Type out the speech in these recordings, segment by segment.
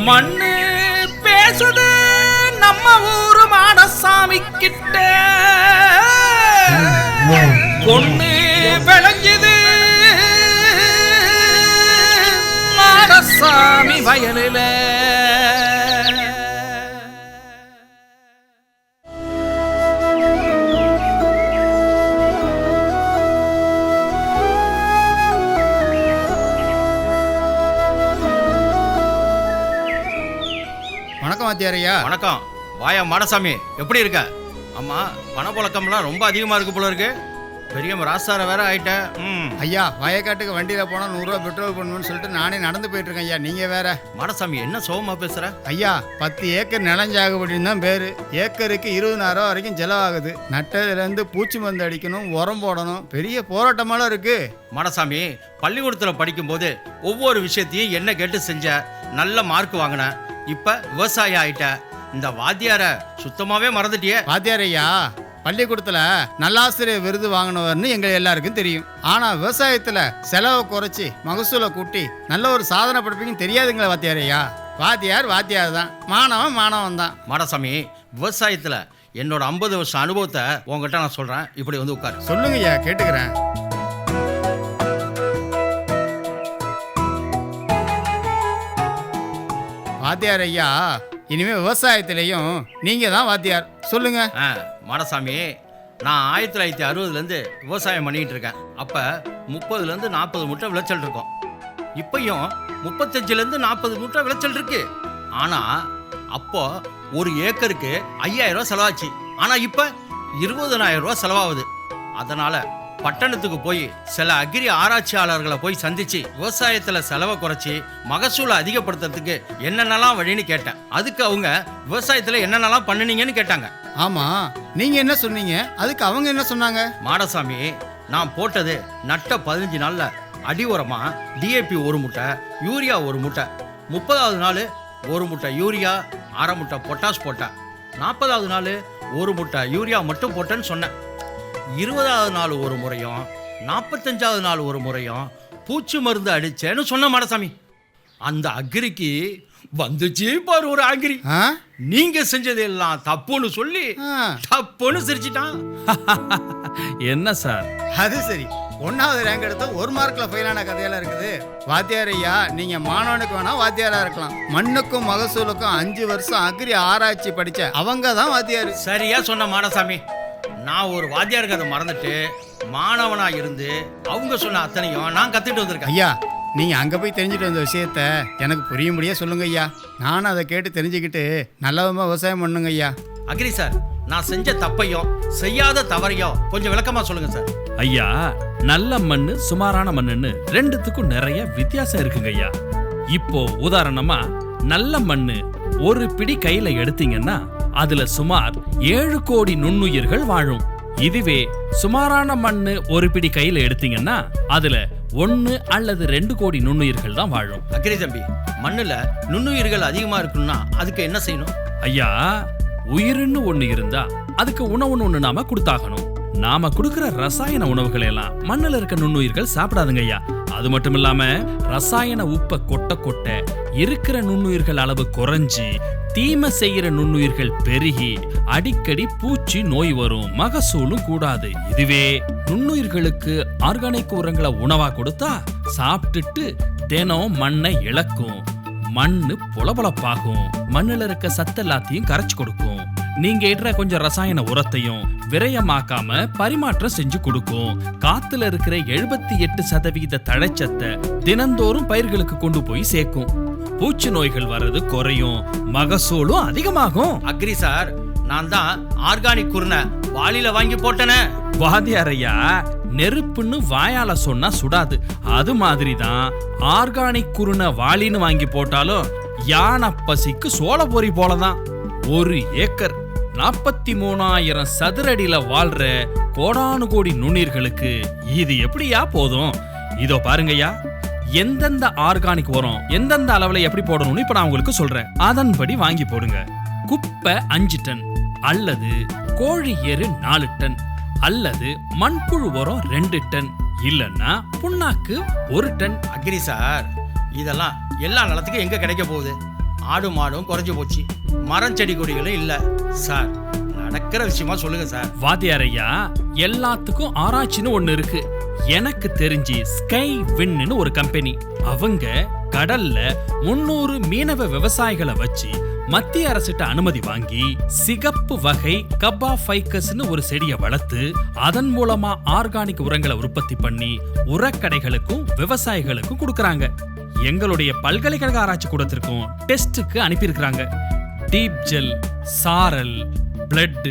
மண்ணு பேசுது நம்ம ஊரு மாடசாமி கிட்ட, பொண்ணு விளைஞ்சுது மாடசாமி வயலில. வணக்கம் வாத்தியாரையா. வணக்கம். வாயா மாடசாமி, எப்படி இருக்க? ஆமா, பணப்புழக்கம்லாம் ரொம்ப அதிகமா இருக்கு போல இருக்கு. பெரிய ராசார வேற ஆயிட்டேன். ஐயா, வயக்காட்டுக்கு வண்டியில் போனால் 100 ரூபா பெட்ரோல் பண்ணணும்னு சொல்லிட்டு நானே நடந்து போயிட்டு இருக்கேன் ஐயா. நீங்கள் வேற. மாடசாமி, என்ன சோகமா பேசுற? ஐயா, 10 ஏக்கர் நிலஞ்சாகுபடின்னு தான் பேர். ஏக்கருக்கு 20,000 ரூபா வரைக்கும் செலவாகுது. நட்டதுலேருந்து பூச்சி மருந்து அடிக்கணும், உரம் போடணும், பெரிய போராட்டமெல்லாம் இருக்கு. மாடசாமி, பள்ளிக்கூடத்தில் படிக்கும்போது ஒவ்வொரு விஷயத்தையும் என்ன கேட்டு செஞ்ச, நல்ல மார்க் வாங்கின. இப்ப விவசாயம் ஆயிட்ட. இந்த வாத்தியார சுத்தமாவே மறந்துட்டியே. வாத்தியாரையா, பள்ளிக்கூடத்தில் நல்லாசிரியர் விருது வாங்கினவர்னு எங்கள் எல்லாருக்கும் தெரியும். ஆனால் விவசாயத்தில் செலவை குறைச்சி மகசூலை கூட்டி நல்ல ஒரு சாதனை படுப்பீங்கன்னு தெரியாதுங்களா வாத்தியாரையா? வாத்தியார் வாத்தியார் தான், மாணவன் மாணவன் தான். மாடசாமி, விவசாயத்தில் என்னோட 50 வருஷம் அனுபவத்தை உங்ககிட்ட நான் சொல்றேன். இப்படி வந்து உட்காரு. சொல்லுங்க ஐயா, கேட்டுக்கிறேன். வாத்தியார் ஐயா, இனிமே விவசாயத்திலையும் நீங்க தான் வாத்தியார். சொல்லுங்க. மாடசாமி, நான் 1960லேருந்து விவசாயம் பண்ணிட்டு இருக்கேன். அப்போ 30லேருந்து 40 மூட்டை விளைச்சல் இருக்கும். இப்பயும் 35லேருந்து 40 மூட்டை விளைச்சல் இருக்கு. ஆனால் அப்போ ஒரு ஏக்கருக்கு 5,000 ரூபா செலவாச்சு. ஆனால் இப்போ 20,000 ரூபா செலவாகுது. அதனால பட்டணத்துக்கு போய் சில அக்ரி ஆராய்ச்சியாளர்களை போய் சந்திச்சு விவசாயத்துல செலவை குறைச்சி மகசூலை அதிகப்படுத்துறதுக்கு என்னென்னலாம் வழின்னு கேட்டேன். அதுக்கு அவங்க விவசாயத்துல என்னென்னலாம் பண்ணுனீங்கன்னு கேட்டாங்க. ஆமா, நீங்க என்ன சொன்னீங்க? அதுக்கு அவங்க என்ன சொன்னாங்க? மாடசாமி, நான் போட்டது நட்ட 15 நாள்ல அடி உரமா டிஏபி 1 மூட்டை, யூரியா 1 மூட்டை, 30வது நாள் 1 மூட்டை யூரியா, 1/2 மூட்டை பொட்டாஸ் போட்டேன், 40வது நாள் 1 மூட்டை யூரியா மட்டும் போட்டேன்னு சொன்னேன். 20வது நாள் ஒரு முறையும் 45வது நாள் ஒரு முறையும் பூச்சி மருந்து அடிச்சேன்னு சொன்ன மாடசாமி. அந்த அக்ரிக்கு வந்துச்சு பாரு ஒரு அக்ரி. நீங்க செஞ்சது எல்லாம் தப்புன்னு சொல்லி தப்புன்னு சிரிச்சிட்டான். என்ன சார் அது சரி, 1வது ரேங்க் எடுத்த 1 மார்க்ல ஃபெயிலான கதையெல்லாம் இருக்குது. வாத்தியார் ஐயா, நீங்க மாணவனுக்கு வேணா வாத்தியாரா இருக்கலாம். மண்ணுக்கும் மகசூலுக்கும் 5 வருஷம் அக்ரி ஆராய்ச்சி படிச்ச அவங்க தான் வாத்தியார். சரியா சொன்ன மாடசாமி. நான் ஒரு வாத்தியாருக்கு அதை மறந்துட்டு மாணவனா இருந்து அவங்க சொன்ன அத்தனையும் நான் கத்துட்டு வந்திருக்கேன். ஐயா, நீங்க அங்க போய் தெரிஞ்சுட்டு வந்த விஷயத்த எனக்கு புரியும்படியா சொல்லுங்க ஐயா. நானும் அதை கேட்டு தெரிஞ்சுக்கிட்டு நல்லவிதமா விவசாயம் பண்ணுங்க ஐயா. அக்ரி சார், நான் செஞ்ச தப்பையும் செய்யாத தவறையும் கொஞ்சம் விளக்கமா சொல்லுங்க சார். ஐயா, நல்ல மண்ணு சுமாரான மண்ணுன்னு ரெண்டுத்துக்கும் நிறைய வித்தியாசம் இருக்குங்க ஐயா. இப்போ உதாரணமா நல்ல மண்ணு ஒரு பிடி கையில எடுத்தீங்கன்னா அதுல சுமார் 7 கோடி நுண்ணுயிர்கள் வாழும். இதுவே சுமாரான மண்ணு ஒரு பிடி கையில எடுத்தீங்கன்னா அதுல 1 அல்லது 2 கோடி நுண்ணுயிர்கள் தான் வாழும். அக்ரி தம்பி, மண்ணுல நுண்ணுயிர்கள் அதிகமா இருக்குன்னா அதுக்கு என்ன செய்யணும்? ஐயா, உயிர்னு ஒண்ணு இருந்தா அதுக்கு உணவுன்னு ஒண்ணு நாம கொடுத்தாகணும். நாம கொடுக்கிற ரசாயன உணவுகளை எல்லாம் மண்ணுல இருக்க நுண்ணுயிர்கள் சாப்பிடாதுங்க ஐயா. அது மட்டும் இல்லாம ரசாயன உப்பை கொட்ட கொட்ட இருக்கிற நுண்ணுயிர்கள் அளவு குறைஞ்சி தீமை செய்யற நுண்ணுயிர்கள் பெருகி அடிக்கடி பூச்சி நோய் வரும், மகசூலும் கூடாது. இதுவே நுண்ணுயிர்களுக்கு ஆர்கானிக் உரங்களை உணவா கொடுத்தா சாப்பிட்டுட்டு தினம் மண்ணை இழக்கும், மண்ணு பொலபொலப்பாகும், மண்ணுல இருக்க சத்து எல்லாத்தையும் கரைச்சு கொடுக்கும். நீங்க இடுற கொஞ்சம் ரசாயன உரத்தையும் விரயமாக்காம பரிமாற்றம் செஞ்சு கொடுக்கும். காத்துல இருக்கிற 78% தழைச்சத்தை தினந்தோறும் பயிர்களுக்கு கொண்டு போய் சேர்க்கும். பூச்சி நோய்கள் வர்றது குறையும், மகசூலும் அதிகமாகும். அக்ரி சார், நான் தான் ஆர்கானிக் குருணை வாளியில வாங்கி போட்டேனே. வாதியாரையா, நெருப்புன்னு வாயால சொன்னா சுடாது. அது மாதிரிதான் ஆர்கானிக் குருணை வாளின்னு வாங்கி போட்டாலும் யானை பசிக்கு சோள பொறி போலதான். 1 ஏக்கர் 43,000 சதுரடியில வாழ்ற கோடானு கோடி நுண்ணீர்களுக்கு இது எப்படியா போதும்? இதோ பாருங்கய்யா, எந்தெந்த ஆர்கானிக் உரம் எந்தெந்த அளவுல எப்படி போடணும்னு இப்ப நான் உங்களுக்கு சொல்றேன். அதன்படி வாங்கி போடுங்க. குப்பை 5 டன் அல்லது கோழி எரு 4 டன் அல்லது மண்புழு உரம் 2 டன் இல்லன்னா புண்ணாக்கு 1 டன். அக்ரி சார், இதெல்லாம் எல்லா நிலத்துக்கும் எங்க கிடைக்க போகுது? ஆடு மாடும் குறைஞ்சு போச்சு, மரம் செடி கொடிகளும் இல்லை சார். நடக்கிற விஷயமா சொல்லுங்க சார். வாத்தியார் ஐயா, எல்லாத்துக்கும் ஆராய்ச்சின்னு ஒண்ணு இருக்கு. எனக்கு தெரிஞ்சு ஸ்கை வின்னு ஒரு கம்பெனி, அவங்க கடல்ல 300 மீனவ விவசாயிகளை வச்சு மத்திய அரசிட்ட அனுமதி வாங்கி சிகப்பு வகை கப்பா ஃபைக்கஸ்னு ஒரு செடியை வளர்த்து அதன் மூலமா ஆர்கானிக் உரங்களை உற்பத்தி பண்ணி உரக்கடைகளுக்கும் விவசாயிகளுக்கும் கொடுக்கறாங்க. எங்களுடைய பல்கலைக்கழக ஆராய்ச்சி கூடத்திற்கும் டெஸ்டுக்கு அனுப்பியிருக்கிறாங்க. டீப் ஜெல், சாரல், பிளட்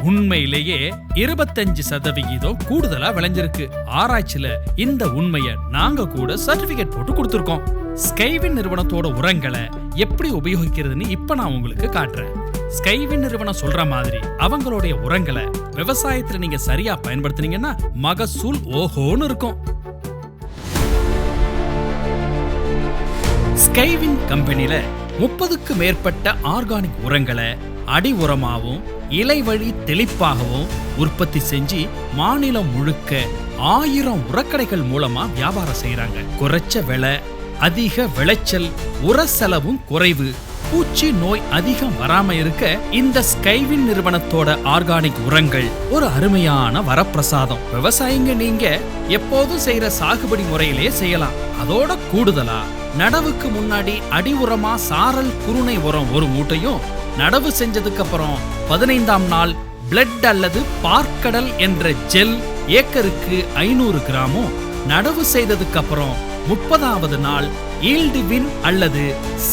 உண்மையிலேயே 25% கூடுதலா விளைஞ்சிருக்கு. ஆராய்ச்சியில இந்த உண்மையை நாங்க கூட சர்டிபிகேட் போட்டு கொடுத்திருக்கோம். ஸ்கைவின் நிறுவனத்தோட உரங்களை எப்படி உபயோகிக்கிறதுன்னு இப்ப நான் உங்களுக்கு காட்டுறேன். ஸ்கைவின் நிறுவனம் சொல்ற மாதிரி அவங்களுடைய உரங்களை விவசாயத்துல நீங்க சரியா பயன்படுத்தினீங்கன்னா மகசூல் ஓஹோன்னு இருக்கும். ஸ்கைவின் கம்பெனில 30க்கு மேற்பட்ட ஆர்கானிக் உரங்களை அடி உரமாகவும் இலை வழி தெளிப்பாகவும் உற்பத்தி செஞ்சு மாநிலம் முழுக்க 1000 உரக்கடைகள் மூலமா வியாபாரம் செய்யறாங்க. குறைச்ச விலை, அதிக விளைச்சல், உர செலவும் குறைவு, பூச்சி நோய் அதிகம் வராம இருக்க இந்த ஸ்கைவின் நிறுவனத்தோட ஆர்கானிக் உரங்கள் ஒரு அருமையான வரப்பிரசாதம். விவசாயிங்க நீங்க எப்போதும் செய்யற சாகுபடி முறையிலே செய்யலாம். அதோட கூடுதலா நடவுக்கு முன்னாடி அடி உரமா சாரல் குருணை உரம் ஒரு மூட்டையும், நடவு செஞ்சதுக்கு அப்புறம் 15ஆம் நாள் பிளட் அல்லது பார்க்கடல் என்ற ஜெல் ஏக்கருக்கு 500 கிராமும், நடவு செய்ததுக்கு அப்புறம் 30வது நாள் ஈல்டு வின் அல்லது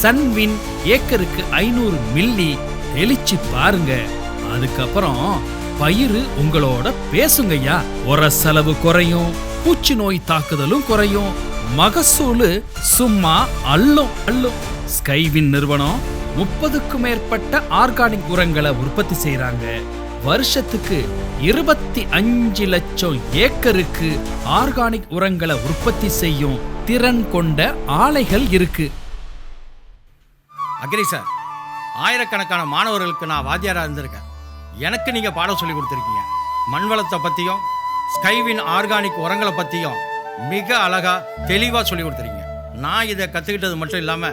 சன்வின் ஏக்கருக்கு 500 மில்லி தெளிச்சு பாருங்க. அதுக்கப்புறம் பயிறு உங்களோட பேசுங்கய்யா. உர செலவு குறையும், பூச்சி நோய் தாக்குதலும் குறையும், மகசூலு சும்மா அள்ளும். ஸ்கைவின் நிறுவனம் 30க்கும் மேற்பட்ட ஆர்கானிக் உரங்களை உற்பத்தி செய்யறாங்க. வருஷத்துக்கு 25 லட்சம் ஏக்கருக்கு ஆர்கானிக் உரங்களை உற்பத்தி செய்யும் திறன் கொண்ட ஆலைகள் இருக்கு. அக்ரி சார், ஆயிரக்கணக்கான மாணவர்களுக்கு நான் வாத்தியாரா இருந்திருக்கேன். எனக்கு நீங்க பாடம் சொல்லி கொடுத்துருக்கீங்க. மண் வளத்தை பத்தியும் ஸ்கைவின் ஆர்கானிக் உரங்களை பத்தியும் மிக அழகா தெளிவா சொல்லி கொடுத்துருக்கீங்க. நான் இதை கத்துக்கிட்டது மட்டும் இல்லாம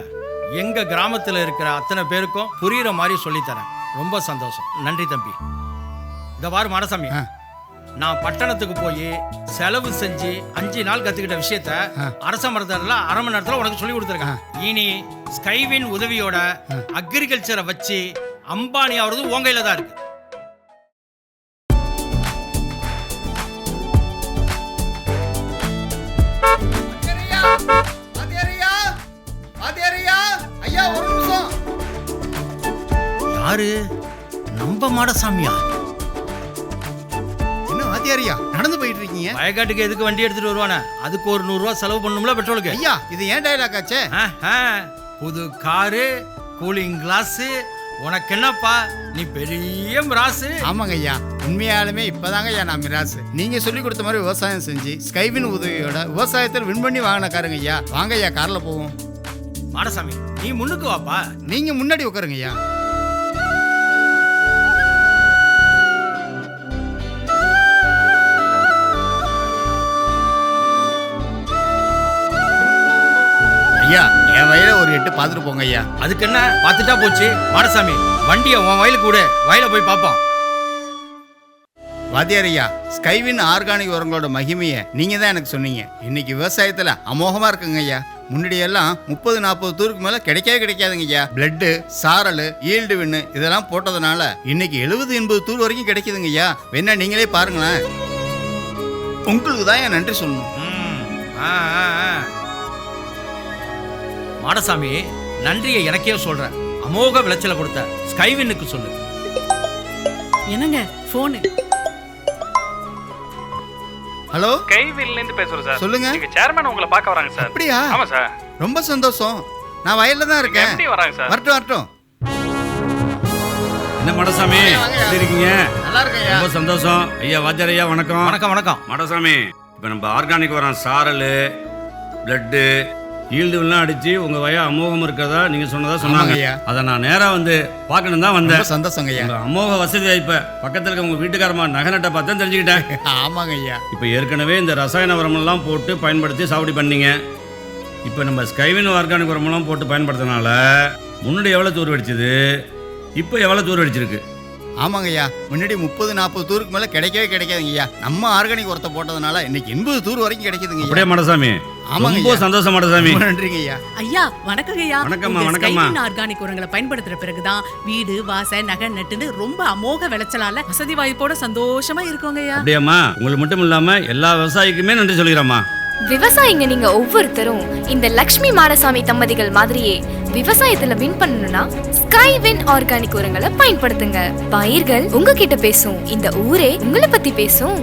எங்க கிராமத்தில் இருக்கிற அத்தனை பேருக்கும் புரியுற மாதிரி சொல்லித்தரேன். ரொம்ப சந்தோஷம். நன்றி தம்பி. இந்த வாரு மாடசாமி, நான் பட்டணத்துக்கு போய் செலவு செஞ்சு 5 நாள் கத்துக்கிட்ட விஷயத்த அரச மரத்துல 1/2 மணி நேரத்துல உனக்கு சொல்லி கொடுத்துருக்கேன். இனி ஸ்கைவின் உதவியோட அக்ரிகல்ச்சரை வச்சு அம்பானி ஆவறது உன் கையில தான் இருக்கு. யாரு? நம்ப மாடசாமியா? என்ன வாத்தியாரியா நடந்து போயிட்டு இருக்கீங்க? வயக்காட்டுக்கு எதுக்கு வண்டி எடுத்துட்டு வருவானே, அதுக்கு ஒரு 100 ரூபா செலவு பண்ணும்ல பெட்ரோலுக்கு. ஐயா, இது ஏன் டயலாக் ஆச்சே? புது காரு, கூலிங் கிளாஸ், உனக்கு என்னப்பா, நீ பெரிய மிராசு. ஆமாங்க ஐயா, உண்மையாலுமே இப்பதாங்க ஐயா நான் மிராசு. நீங்க சொல்லி கொடுத்த மாதிரி விவசாயம் செஞ்சு ஸ்கைவின் உதவியோட விவசாயத்தில் வின் பண்ணி வாங்கினக்காருங்க ஐயா. வாங்க ஐயா, கார்ல போவோம். மாடசாமி, நீ முன்னுக்கு வாப்பா. நீங்க முன்னாடி உட்காருங்க ஐயா. ஐயா, என் வயல ஒரு 8 பார்த்துட்டு போங்க ஐயா. அதுக்கு என்ன, பார்த்துட்டா போச்சு. மாடசாமி, வண்டியை உன் வயலுக்கு கூட வயல போய் பார்ப்போம். வாத்தியார் ஐயா, ஸ்கைவின் ஆர்கானிக் உரங்களோட மகிமையை நீங்க தான் எனக்கு சொன்னீங்க. இன்னைக்கு விவசாயத்துல அமோகமா இருக்குங்க ஐயா. முன்னாடி எல்லாம் 30-40 தூருக்கு மேல கிடைக்காதுங்க ஐயா. பிளட், சாரல், ஈல்டு வின்னு இதெல்லாம் போட்டதுனால இன்னைக்கு 70-80 தூர் வரைக்கும் கிடைக்குதுங்க ஐயா. வேணா நீங்களே பாருங்களேன். உங்களுக்கு தான் என் நன்றி சொல்லணும். மாடசாமி, நன்றியை எனக்கே சொல்றேன். அமோக விளைச்சலை கொடுத்த ஸ்கைவின்னுக்கு சொல்லு. என்னங்க போன்? ஹலோ, ஸ்கைவின்ல இருந்து பேசுறேன் சார். சொல்லுங்க. நீங்க சேர்மன் உங்களை பார்க்க வராங்க சார். அப்படியா? ஆமா சார். ரொம்ப சந்தோஷம். நான் வயல்ல தான் இருக்கேன். எப்படி வராங்க சார்? வரட்டும். என்ன மாடசாமி, எப்படி இருக்கீங்க? நல்லா இருக்கேன் ஐயா. ரொம்ப சந்தோஷம். ஐயா வாத்தியார் ஐயா, வணக்கம். வணக்கம் வணக்கம். மாடசாமி, இப்போ நம்ம ஆர்கானிக் வரோம், சாரல், பிளட்டு, ஈல்டுலாம் அடிச்சு உங்க வய அமோகம் இருக்கிறதா நீங்க சொன்னதா சொன்னாங்க ஐயா. அதை நான் நேரா வந்து பார்க்கணும் தான் வந்தேன். ரொம்ப சந்தோஷங்க ஐயா. உங்க அமோக வசதி வாய்ப்பை பக்கத்துல இருக்க உங்க வீட்டுக்காரமா நகநட்டை பார்த்தா தெரிஞ்சுக்கிட்டேன். ஆமாங்க ஐயா. இப்போ ஏற்கனவே இந்த ரசாயன உரமெல்லாம் போட்டு பயன்படுத்தி சாகுபடி பண்ணீங்க. இப்போ நம்ம ஸ்கைவின் ஆர்கானிக் உரமெல்லாம் போட்டு பயன்படுத்தினால முன்னாடி எவ்வளோ தூர் அடிச்சது, இப்போ எவ்வளோ தூர் அடிச்சிருக்கு? ஆமாங்க ஐயா, முன்னாடி 30-40 தூருக்கு மேலே கிடைக்கவே கிடைக்காதுங்க ஐயா. நம்ம ஆர்கானிக் உரத்தை போட்டதுனால இன்னைக்கு 80 தூர் வரைக்கும் கிடைக்குதுங்க அப்படியே ஐயா. மாடசாமி, ஆமாங்க ரொம்ப ஐயா. சந்தோஷம் மாடசாமி. ரொம்ப நன்றிங்க ஐயா. ஐயா வணக்கங்க ஐயா. வணக்கம்மா, உங்க வணக்கம்மா. ஸ்கைவின் ஆர்கானிக் உரங்களை பயன்படுத்துற பிறகுதான் வீடு வாச நகை நட்டுன்னு ரொம்ப அமோக விளைச்சலால வசதி வாய்ப்போட சந்தோஷமா இருக்கோங்க ஐயா. அப்படியாம்மா, உங்களுக்கு மட்டும் இல்லாமல் எல்லா விவசாயிக்குமே நன்றி சொல்லிக்கிறேம்மா. விவசாயிங்க நீங்க ஒவ்வொருத்தரும் இந்த லக்ஷ்மி மாடசாமி தம்பதிகள் மாதிரியே விவசாயத்துல வின் பண்ணணும்னா ஸ்கைவின் ஆர்கானிக் உரங்களை பயன்படுத்துங்க. பயிர்கள் உங்ககிட்ட பேசும், இந்த ஊரே உங்களை பத்தி பேசும்.